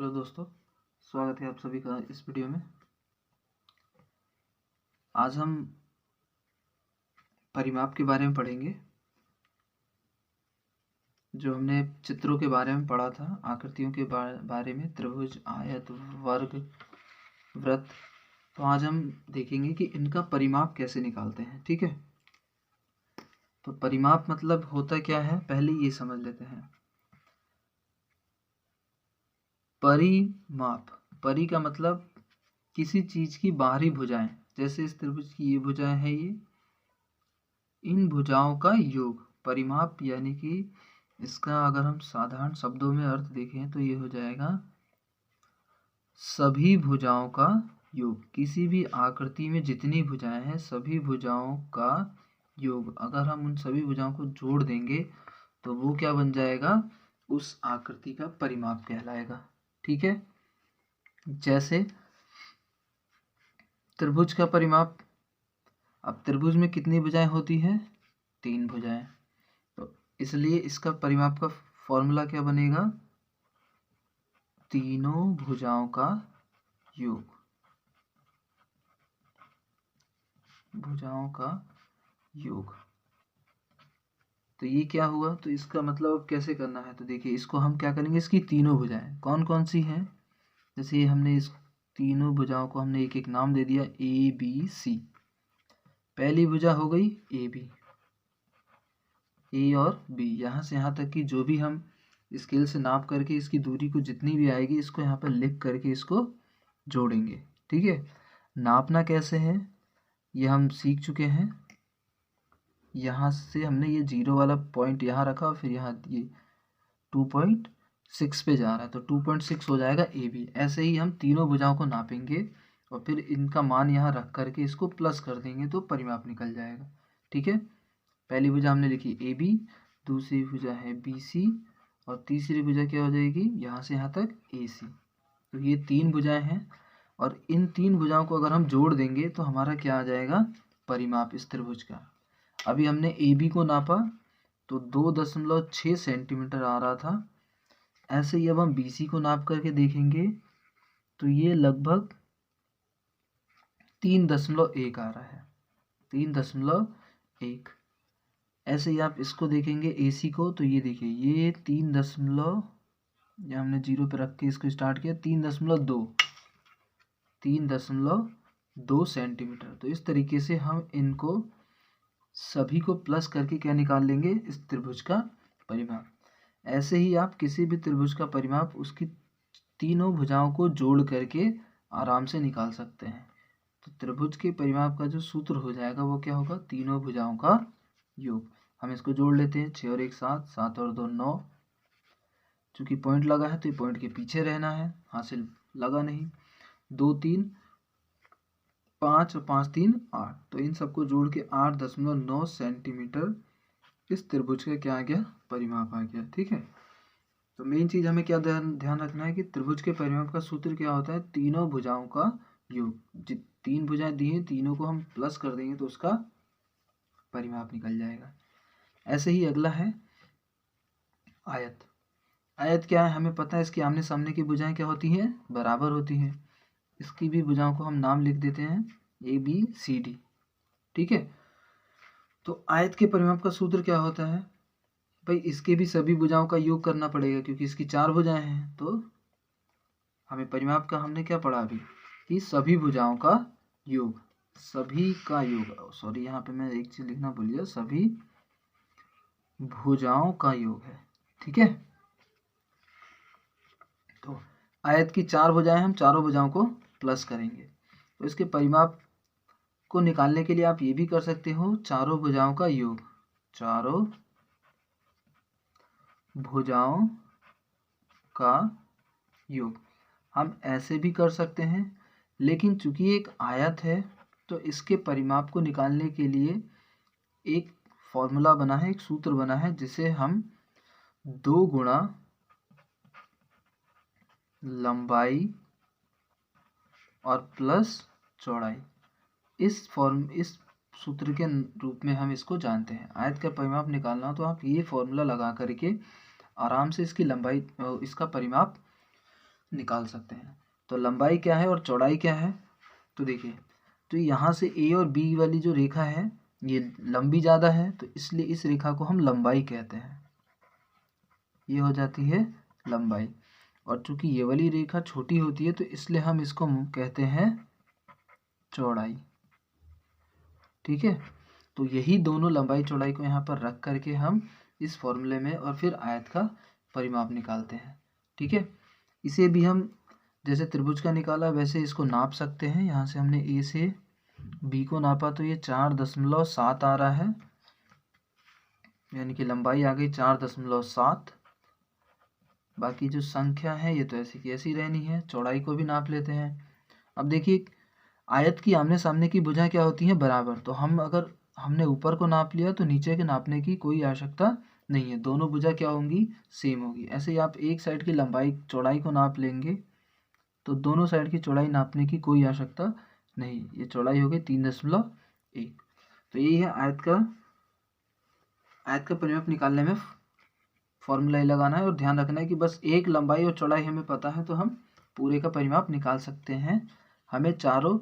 Hello दोस्तों, स्वागत है आप सभी का इस वीडियो में। आज हम परिमाप के बारे में पढ़ेंगे। जो हमने चित्रों के बारे में पढ़ा था, आकृतियों के बारे में, त्रिभुज, आयत, वर्ग, वृत्त, तो आज हम देखेंगे कि इनका परिमाप कैसे निकालते हैं। ठीक है, तो परिमाप मतलब होता क्या है, पहले ये समझ लेते हैं। परिमाप, परि का मतलब किसी चीज की बाहरी भुजाएं। जैसे इस त्रिभुज की ये भुजाएं है, ये इन भुजाओं का योग परिमाप, यानी कि इसका अगर हम साधारण शब्दों में अर्थ देखें तो ये हो जाएगा सभी भुजाओं का योग। किसी भी आकृति में जितनी भुजाएं हैं, सभी भुजाओं का योग, अगर हम उन सभी भुजाओं को जोड़ देंगे तो वो क्या बन जाएगा, उस आकृति का परिमाप कहलाएगा। ठीक है, जैसे त्रिभुज का परिमाप, अब त्रिभुज में कितनी भुजाएं होती हैं, 3 भुजाएं, तो इसलिए इसका परिमाप का फॉर्मूला क्या बनेगा, तीनों भुजाओं का योग, भुजाओं का योग। तो ये क्या हुआ, तो इसका मतलब कैसे करना है, तो देखिए इसको हम क्या करेंगे, इसकी तीनों भुजाएं कौन कौन सी हैं। जैसे ये हमने इस तीनों भुजाओं को हमने एक एक नाम दे दिया, ए बी सी। पहली भुजा हो गई ए बी, ए और बी, यहाँ से यहाँ तक की जो भी हम स्केल से नाप करके इसकी दूरी को जितनी भी आएगी, इसको यहाँ पर लिख करके इसको जोड़ेंगे। ठीक है, नापना कैसे है ये हम सीख चुके हैं। यहाँ से हमने ये 0 वाला पॉइंट यहाँ रखा, फिर यहाँ ये 2.6 पे जा रहा है, तो 2.6 हो जाएगा ए बी। ऐसे ही हम तीनों भुजाओं को नापेंगे और फिर इनका मान यहाँ रख करके इसको प्लस कर देंगे तो परिमाप निकल जाएगा। ठीक है, पहली भुजा हमने लिखी ए बी, दूसरी भुजा है बी सी, और तीसरी भुजा क्या हो जाएगी, यहाँ से यहाँ तक ए सी। तो ये 3 भुजाएं हैं, और इन 3 भुजाओं को अगर हम जोड़ देंगे तो हमारा क्या आ जाएगा, परिमाप इस त्रिभुज का। अभी हमने ए बी को नापा तो 2.6 सेंटीमीटर आ रहा था। ऐसे ही अब हम बी सी को नाप करके देखेंगे तो ये लगभग 3.1 आ रहा है, 3.1। ऐसे ही आप इसको देखेंगे ए सी को, तो ये देखिए ये 3 दशमलव, ये हमने 0 पे रख के इसको स्टार्ट किया, 3.2 सेंटीमीटर। तो इस तरीके से हम इनको सभी को प्लस करके क्या निकाल लेंगे, इस त्रिभुज का परिमाप। ऐसे ही आप किसी भी त्रिभुज का परिमाप उसकी तीनों भुजाओं को जोड़ करके आराम से निकाल सकते हैं। तो त्रिभुज के परिमाप का जो सूत्र हो जाएगा वो क्या होगा, तीनों भुजाओं का योग। हम इसको जोड़ लेते हैं, 6 और 1 7, 7 और 2 9। चूंकि पॉइंट लगा है तो ये पॉइंट के पीछे रहना है, हासिल लगा नहीं। 2 3 5 और 5 3 8, तो इन सबको जोड़ के 8.9 सेंटीमीटर इस त्रिभुज का क्या आ गया, परिमाप आ गया। ठीक है, तो मेन चीज हमें क्या ध्यान रखना है कि त्रिभुज के परिमाप का सूत्र क्या होता है, तीनों भुजाओं का योग। 3 भुजाएं दी हैं, तीनों को हम प्लस कर देंगे तो उसका परिमाप निकल जाएगा। ऐसे ही अगला है आयत। आयत क्या है, हमें पता है इसकी आमने सामने की भुजाएं क्या होती हैं, बराबर होती हैं। इसकी भी भुजाओं को हम नाम लिख देते हैं ए बी सी डी। ठीक है, तो आयत के परिमाप का सूत्र क्या होता है भाई, इसके भी सभी भुजाओं का योग करना पड़ेगा क्योंकि इसकी 4 भुजाएं हैं। तो हमें परिमाप का हमने क्या पढ़ा अभी, कि सभी भुजाओं का योग, सभी का योग, सॉरी यहाँ पे मैं एक चीज लिखना भूल गया, सभी भुजाओं का योग है। ठीक है, तो आयत की 4 भुजाएं, हम चारों भुजाओं को प्लस करेंगे। तो इसके परिमाप को निकालने के लिए आप ये भी कर सकते हो, चारों भुजाओं का योग, चारों भुजाओं का योग। हम ऐसे भी कर सकते हैं, लेकिन चूंकि एक आयत है तो इसके परिमाप को निकालने के लिए एक फॉर्मूला बना है, एक सूत्र बना है, जिसे हम 2 गुणा लंबाई और प्लस चौड़ाई, इस सूत्र के रूप में हम इसको जानते हैं। आयत का परिमाप निकालना हो तो आप ये फॉर्मूला लगा करके आराम से इसकी लंबाई, इसका परिमाप निकाल सकते हैं। तो लंबाई क्या है और चौड़ाई क्या है, तो देखिए, तो यहाँ से ए और बी वाली जो रेखा है ये लंबी ज़्यादा है, तो इसलिए इस रेखा को हम लंबाई कहते हैं, ये हो जाती है लंबाई। और चूंकि ये वाली रेखा छोटी होती है तो इसलिए हम इसको कहते हैं चौड़ाई। ठीक है, तो यही दोनों लंबाई चौड़ाई को यहाँ पर रख करके हम इस फॉर्मूले में और फिर आयत का परिमाप निकालते हैं। ठीक है, इसे भी हम जैसे त्रिभुज का निकाला वैसे इसको नाप सकते हैं। यहाँ से हमने ए से बी को नापा तो ये 4.7 आ रहा है, यानी कि लंबाई आ गई 4.7। बाकी जो संख्या है ये तो ऐसी की ऐसी रहनी है। चौड़ाई को भी नाप लेते हैं। अब देखिए, आयत की आमने सामने की भुजा क्या होती है, बराबर। तो हम अगर हमने ऊपर को नाप लिया तो नीचे के नापने की कोई आवश्यकता नहीं है, दोनों भुजा क्या होंगी, सेम होगी। ऐसे ही आप एक साइड की लंबाई चौड़ाई को नाप लेंगे तो दोनों साइड की चौड़ाई नापने की कोई आवश्यकता नहीं। ये चौड़ाई हो गई 3.1। तो यही है आयत का परिमाप निकालने में फॉर्मूला ही लगाना है, और ध्यान रखना है कि बस एक लंबाई और चौड़ाई हमें पता है तो हम पूरे का परिमाप निकाल सकते हैं। हमें चारों,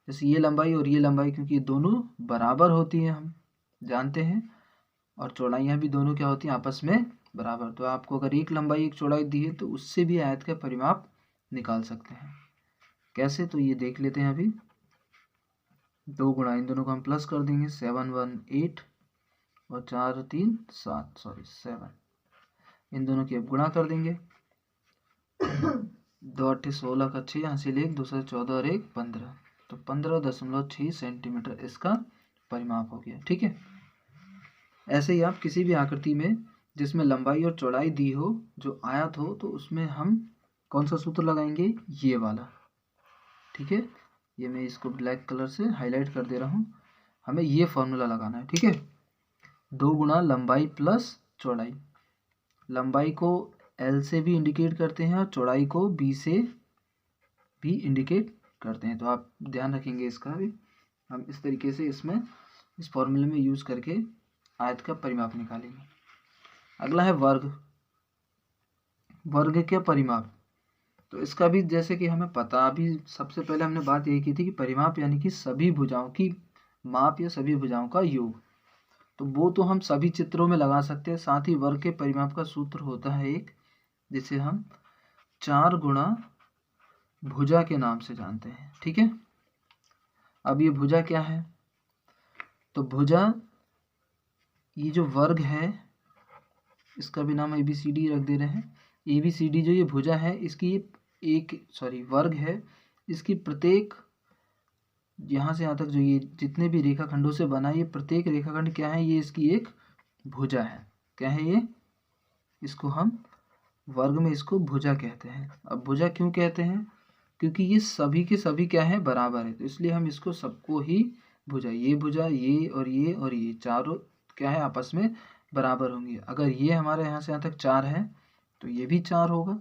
जैसे ये लंबाई और ये लंबाई, क्योंकि ये दोनों बराबर होती हैं हम जानते हैं, और चौड़ाइयाँ भी दोनों क्या होती हैं, आपस में बराबर। तो आपको अगर एक लंबाई एक चौड़ाई दी है तो उससे भी आयत का परिमाप निकाल सकते हैं। कैसे, तो ये देख लेते हैं अभी। 2 गुणा इन दोनों को हम प्लस कर देंगे, 7 1 8 और 4 3 7, सॉरी 7। इन दोनों की अब गुणा कर देंगे। 2 8 16 का 6, यहाँ से 1 2 से 14 और 1 15, तो 15.6 सेंटीमीटर इसका परिमाप हो गया। ठीक है, ऐसे ही आप किसी भी आकृति में जिसमें लंबाई और चौड़ाई दी हो, जो आयत हो, तो उसमें हम कौन सा सूत्र लगाएंगे, ये वाला। ठीक है, ये मैं इसको ब्लैक कलर से हाईलाइट कर दे रहा हूँ। हमें ये फॉर्मूला लगाना है। ठीक है, 2 गुणा लंबाई प्लस चौड़ाई। लंबाई को L से भी इंडिकेट करते हैं और चौड़ाई को B से भी इंडिकेट करते हैं। तो आप ध्यान रखेंगे इसका भी। हम इस तरीके से इसमें इस फॉर्मूले में यूज़ करके आयत का परिमाप निकालेंगे। अगला है वर्ग। वर्ग के परिमाप, तो इसका भी जैसे कि हमें पता, अभी सबसे पहले हमने बात यही की थी कि परिमाप यानी कि सभी भुजाओं की माप या सभी भुजाओं का योग। तो वो तो हम सभी चित्रों में लगा सकते हैं। साथ ही वर्ग के परिमाप का सूत्र होता है एक, जिसे हम 4 गुणा भुजा के नाम से जानते हैं। ठीक है, अब ये भुजा क्या है, तो भुजा, ये जो वर्ग है इसका भी नाम ABCD रख दे रहे हैं। ABCD जो ये भुजा है, इसकी वर्ग है, इसकी प्रत्येक, यहाँ से यहाँ तक जो ये जितने भी रेखाखंडों से बना, ये प्रत्येक रेखाखंड क्या है, ये इसकी एक भुजा है। क्या है ये, इसको हम वर्ग में इसको भुजा कहते हैं। अब भुजा क्यों कहते हैं, क्योंकि ये सभी के सभी क्या है, बराबर है, तो इसलिए हम इसको सबको ही भुजा, ये और ये चारों क्या है, आपस में बराबर होंगे। अगर ये हमारे यहाँ से यहाँ तक 4 है तो ये भी 4 होगा,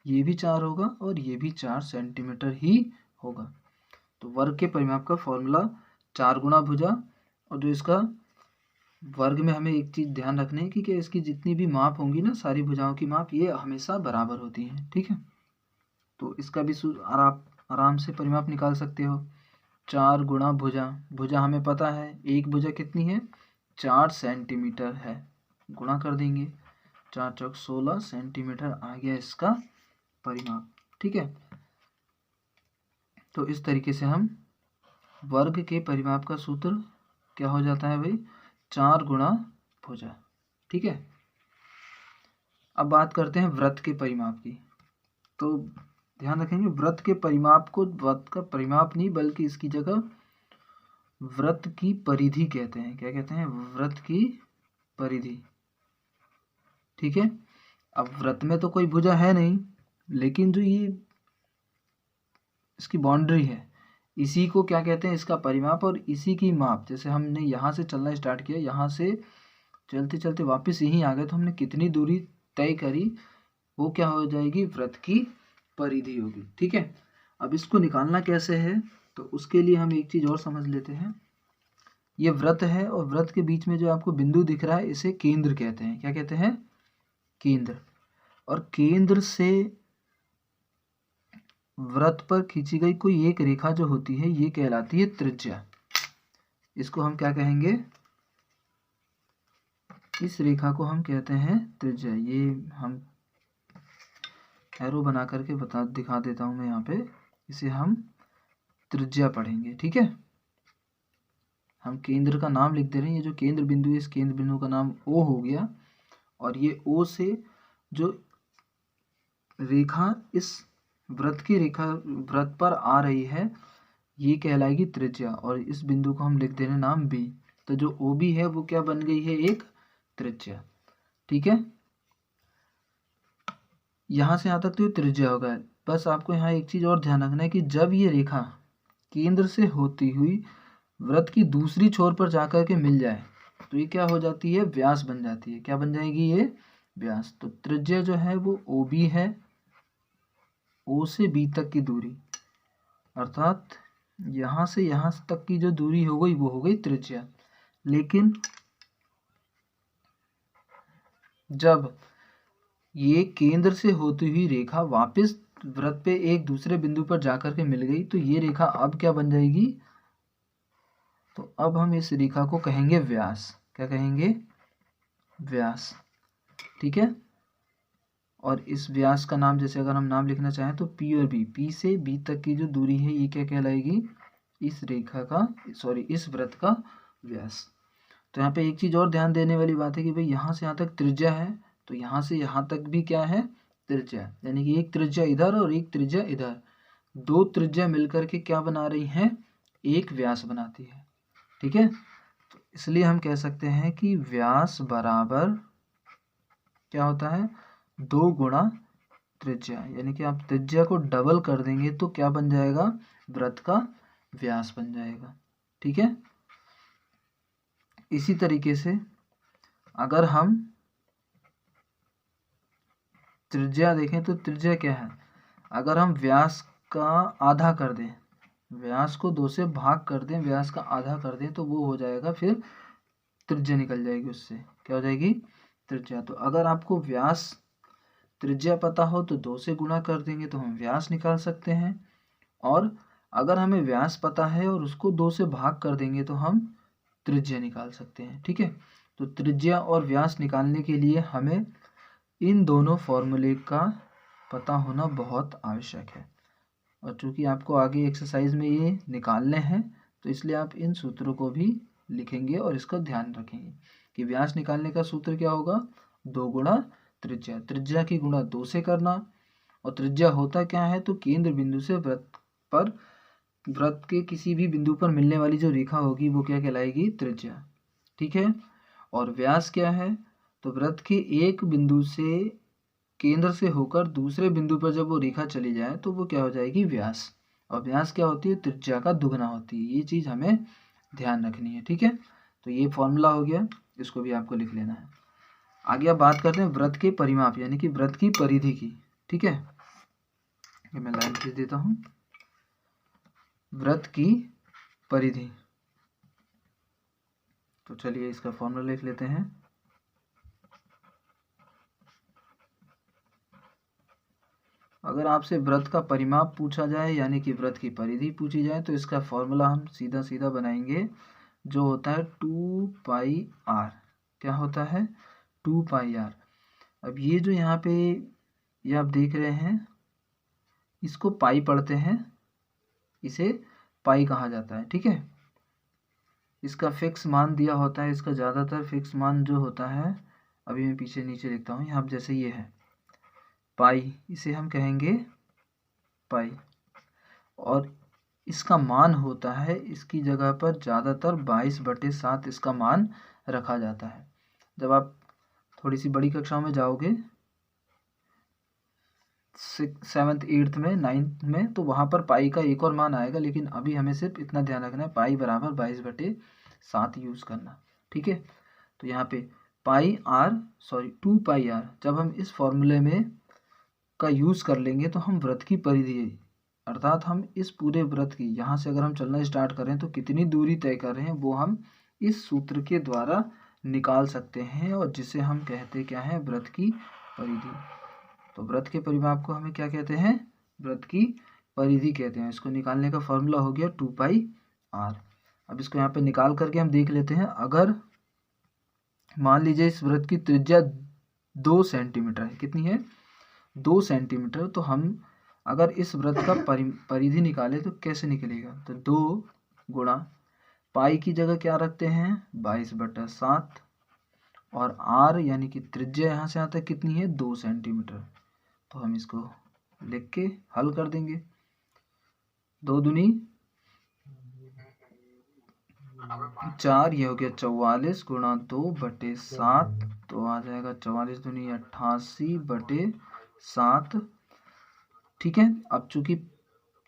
ये भी 4 होगा और ये भी 4 सेंटीमीटर ही होगा। तो वर्ग के परिमाप का फॉर्मूला 4 गुणा भुजा, और जो इसका वर्ग में हमें एक चीज़ ध्यान रखनी है कि इसकी जितनी भी माप होंगी ना, सारी भुजाओं की माप, ये हमेशा बराबर होती हैं। ठीक है, तो इसका भी आप आराम से परिमाप निकाल सकते हो। 4 गुणा भुजा, भुजा हमें पता है, एक भुजा कितनी है, 4 सेंटीमीटर है, गुणा कर देंगे, 4 चौक 16 सेंटीमीटर आ गया इसका परिमाप। ठीक है, तो इस तरीके से हम वर्ग के परिमाप का सूत्र क्या हो जाता है भाई, 4 गुणा भुजा। ठीक है, अब बात करते हैं वृत्त के परिमाप की। तो ध्यान रखेंगे, वृत्त के परिमाप को वृत्त का परिमाप नहीं बल्कि इसकी जगह वृत्त की परिधि कहते हैं। क्या कहते हैं, वृत्त की परिधि। ठीक है, अब वृत्त में तो कोई भुजा है नहीं, लेकिन जो ये इसकी बाउंड्री है, इसी को क्या कहते हैं, इसका परिमाप और इसी की माप। जैसे हमने यहाँ से चलना स्टार्ट किया, यहाँ से चलते चलते वापस यहीं आ गए, तो हमने कितनी दूरी तय करी, वो क्या हो जाएगी, वृत्त की परिधि होगी। ठीक है, अब इसको निकालना कैसे है, तो उसके लिए हम एक चीज़ और समझ लेते हैं। ये वृत्त है और वृत्त के बीच में जो आपको बिंदु दिख रहा है, इसे केंद्र कहते हैं। क्या कहते हैं, केंद्र। और केंद्र से वृत्त पर खींची गई कोई एक रेखा जो होती है ये कहलाती है त्रिज्या। इसको हम क्या कहेंगे? इस रेखा को हम कहते हैं त्रिज्या। ये हम एरो बना करके दिखा देता हूं मैं यहाँ पे। इसे हम त्रिज्या पढ़ेंगे, ठीक है। हम केंद्र का नाम लिख दे रहे हैं। ये जो केंद्र बिंदु है इस केंद्र बिंदु का नाम O हो गया, और ये O से जो रेखा इस वृत्त पर आ रही है ये कहलाएगी त्रिज्या, और इस बिंदु को हम लिख दे रहे हैं नाम B। तो जो OB है वो क्या बन गई है? एक त्रिज्या, ठीक है। यहाँ से यहाँ तक तो ये त्रिज्या होगा। बस आपको यहाँ एक चीज और ध्यान रखना है कि जब ये रेखा केंद्र से होती हुई वृत्त की दूसरी छोर पर जाकर के मिल जाए तो ये क्या हो जाती है? व्यास बन जाती है। क्या बन जाएगी? ये व्यास। तो त्रिज्या जो है वो OB है, O से B तक की दूरी, अर्थात यहाँ से यहाँ तक की जो दूरी हो गई वो हो गई त्रिज्या। लेकिन जब ये केंद्र से होती हुई रेखा वापस वृत्त पे एक दूसरे बिंदु पर जाकर के मिल गई तो ये रेखा अब क्या बन जाएगी? तो अब हम इस रेखा को कहेंगे व्यास। क्या कहेंगे? व्यास, ठीक है। और इस व्यास का नाम, जैसे अगर हम नाम लिखना चाहें तो P और B, P से B तक की जो दूरी है ये क्या कहलाएगी? इस रेखा का, इस वृत्त का व्यास। तो यहाँ पे एक चीज और ध्यान देने वाली बात है कि भाई यहाँ से यहाँ तक त्रिज्या है, तो यहाँ से यहाँ तक भी क्या है? त्रिज्या। यानी कि एक त्रिज्या इधर और एक त्रिज्या इधर, दो त्रिज्या मिलकर के क्या बना रही हैं? एक व्यास बनाती है, ठीक है। तो इसलिए हम कह सकते हैं कि व्यास बराबर क्या होता है? 2 गुणा त्रिज्या। यानी कि आप त्रिज्या को डबल कर देंगे तो क्या बन जाएगा? वृत्त का व्यास बन जाएगा, ठीक है। इसी तरीके से अगर हम त्रिज्या देखें तो त्रिज्या क्या है? अगर हम व्यास का आधा कर दें, व्यास को 2 से भाग कर दें, व्यास का आधा कर दें तो वो हो जाएगा, फिर त्रिज्या निकल जाएगी। उससे क्या हो जाएगी? त्रिज्या। तो अगर आपको व्यास त्रिज्या पता हो तो 2 से गुणा कर देंगे तो हम व्यास निकाल सकते हैं, और अगर हमें व्यास पता है और उसको 2 से भाग कर देंगे तो हम त्रिज्या निकाल सकते हैं, ठीक है। तो त्रिज्या और व्यास निकालने के लिए हमें इन दोनों फॉर्मूले का पता होना बहुत आवश्यक है, और चूंकि आपको आगे एक्सरसाइज में ये निकालने हैं तो इसलिए आप इन सूत्रों को भी लिखेंगे और इसका ध्यान रखेंगे कि व्यास निकालने का सूत्र क्या होगा? 2 गुणा त्रिज्या। त्रिज्या की गुणा 2 से करना, और त्रिज्या होता क्या है? तो केंद्र बिंदु से वृत्त के किसी भी बिंदु पर मिलने वाली जो रेखा होगी वो क्या कहलाएगी? त्रिज्या, ठीक है। और व्यास क्या है? तो वृत्त के एक बिंदु से केंद्र से होकर दूसरे बिंदु पर जब वो रेखा चली जाए तो वो क्या हो जाएगी? व्यास। और व्यास क्या होती है? त्रिज्या का दुगना होती है। ये चीज हमें ध्यान रखनी है, ठीक है। तो ये फॉर्मूला हो गया, इसको भी आपको लिख लेना है। आगे आप बात करते हैं वृत्त के परिमाप यानी कि वृत्त की परिधि की, ठीक है। ये मैं लाइन खींच देता हूं। वृत्त की परिधि, तो चलिए इसका फॉर्मूला लिख लेते हैं। अगर आपसे वृत्त का परिमाप पूछा जाए यानी कि वृत्त की परिधि पूछी जाए तो इसका फॉर्मूला हम सीधा सीधा बनाएंगे, जो होता है 2 पाई r। क्या होता है? 2 पाई r। अब ये जो यहाँ पे ये आप देख रहे हैं इसको पाई पढ़ते हैं, इसे पाई कहा जाता है, ठीक है। इसका फिक्स मान दिया होता है, इसका ज़्यादातर फिक्स मान जो होता है, अभी मैं पीछे नीचे लिखता हूँ यहाँ, जैसे ये है पाई, इसे हम कहेंगे पाई, और इसका मान होता है, इसकी जगह पर ज़्यादातर 22/7 इसका मान रखा जाता है। जब आप थोड़ी सी बड़ी कक्षाओं में जाओगे, 7th 8th में 9th में, तो वहाँ पर पाई का एक और मान आएगा, लेकिन अभी हमें सिर्फ इतना ध्यान रखना है, पाई बराबर 22/7 यूज़ करना, ठीक है। तो यहाँ पे 2 पाई r जब हम इस फॉर्मूले में का यूज़ कर लेंगे तो हम वृत्त की परिधि, अर्थात हम इस पूरे वृत्त की, यहाँ से अगर हम चलना स्टार्ट करें तो कितनी दूरी तय कर रहे हैं वो हम इस सूत्र के द्वारा निकाल सकते हैं, और जिसे हम कहते क्या है? वृत्त की परिधि। तो वृत्त के परिमाप को हमें क्या कहते हैं? वृत्त की परिधि कहते हैं। इसको निकालने का फॉर्मूला हो गया 2πr। अब इसको यहाँ पे निकाल करके हम देख लेते हैं। अगर मान लीजिए इस वृत्त की त्रिज्या 2 सेंटीमीटर है, कितनी है 2 सेंटीमीटर, तो हम अगर इस वृत्त का परिधि निकाले तो कैसे निकलेगा, तो 2 गुणा पाई की जगह क्या रखते हैं 22/7 और r यानी कि त्रिज्या यहाँ से यहाँ तक कितनी है 2 सेंटीमीटर। तो हम इसको लिख के हल कर देंगे। 2 दूनी 4, ये हो गया 44 गुणा 2/7, तो आ जाएगा 44 दूनी 88/7। ठीक है। अब चूंकि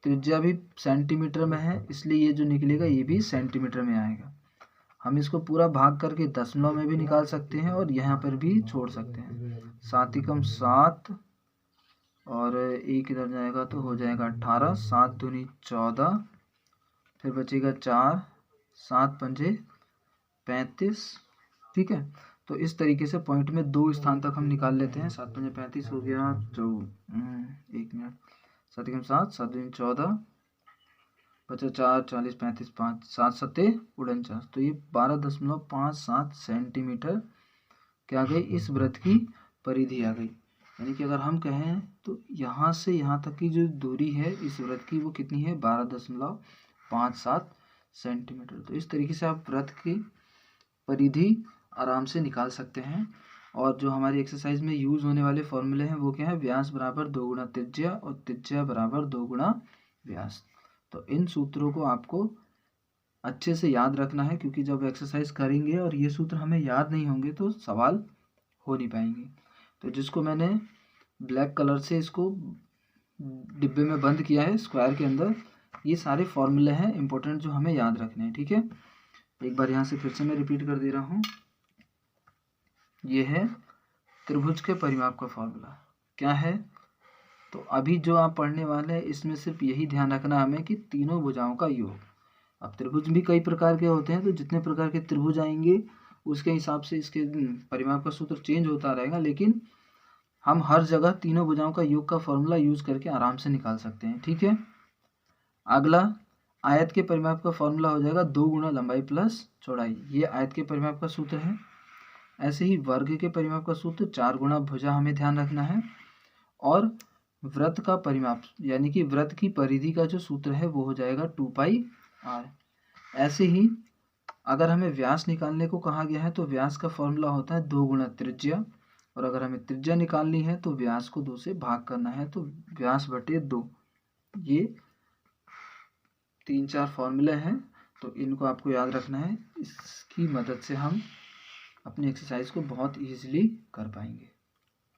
त्रिज्या भी सेंटीमीटर में है इसलिए ये जो निकलेगा ये भी सेंटीमीटर में आएगा। हम इसको पूरा भाग करके दशमलव में भी निकाल सकते हैं और यहाँ पर भी छोड़ सकते हैं। 7 × 7 और 1 इधर जाएगा तो हो जाएगा 18, 7 दूनी 14, फिर बचेगा 4, 7 पंजे 35। ठीक है। तो इस तरीके से पॉइंट में 2 स्थान तक हम निकाल लेते हैं। 7 पंजे 35 हो गया, जो 1 मिनट, 7 × 7, 7 दूनी 14, बचा 4, 40, 35, 5, 7 सत्ते 49, तो ये 12.57 सेंटीमीटर क्या आ गई, इस वृत्त की परिधि आ गई। यानी कि अगर हम कहें तो यहाँ से यहाँ तक की जो दूरी है इस वृत्त की वो कितनी है 12.57 सेंटीमीटर। तो इस तरीके से आप वृत्त की परिधि आराम से निकाल सकते हैं। और जो हमारी एक्सरसाइज में यूज होने वाले फॉर्मूले हैं वो क्या है, व्यास बराबर 2 गुणा त्रिज्या और त्रिज्या बराबर 2 गुणा व्यास। तो इन सूत्रों को आपको अच्छे से याद रखना है, क्योंकि जब एक्सरसाइज करेंगे और ये सूत्र हमें याद नहीं होंगे तो सवाल हो नहीं पाएंगे। तो जिसको मैंने ब्लैक कलर से इसको डिब्बे में बंद किया है स्क्वायर के अंदर, ये सारे फॉर्मूले हैं इंपॉर्टेंट जो हमें याद रखने हैं। ठीक है। एक बार यहाँ से फिर से मैं रिपीट कर दे रहा हूँ। ये है त्रिभुज के परिमाप का फॉर्मूला क्या है। तो अभी जो आप पढ़ने वाले हैं इसमें सिर्फ यही ध्यान रखना हमें कि तीनों भुजाओं का योग। अब त्रिभुज भी कई प्रकार के होते हैं, तो जितने प्रकार के त्रिभुज आएंगे उसके हिसाब से इसके परिमाप का सूत्र चेंज होता रहेगा, लेकिन हम हर जगह तीनों भुजाओं का योग का फॉर्मूला यूज करके आराम से निकाल सकते हैं। ठीक है। अगला आयत के परिमाप का फॉर्मूला हो जाएगा 2 गुणा लंबाई प्लस चौड़ाई, ये आयत के परिमाप का सूत्र है। ऐसे ही वर्ग के परिमाप का सूत्र 4 गुणा भुजा हमें ध्यान रखना है। और वृत्त का परिमाप यानी कि वृत्त की परिधि का जो सूत्र है वो हो जाएगा 2πr। ऐसे ही अगर हमें व्यास निकालने को कहा गया है तो व्यास का फॉर्मूला होता है 2 गुणा त्रिज्या, और अगर हमें त्रिज्या निकालनी है तो व्यास को 2 से भाग करना है, तो व्यास बटे 2। ये 3-4 फॉर्मूले हैं, तो इनको आपको याद रखना है। इसकी मदद से हम अपनी एक्सरसाइज को बहुत ईजिली कर पाएंगे।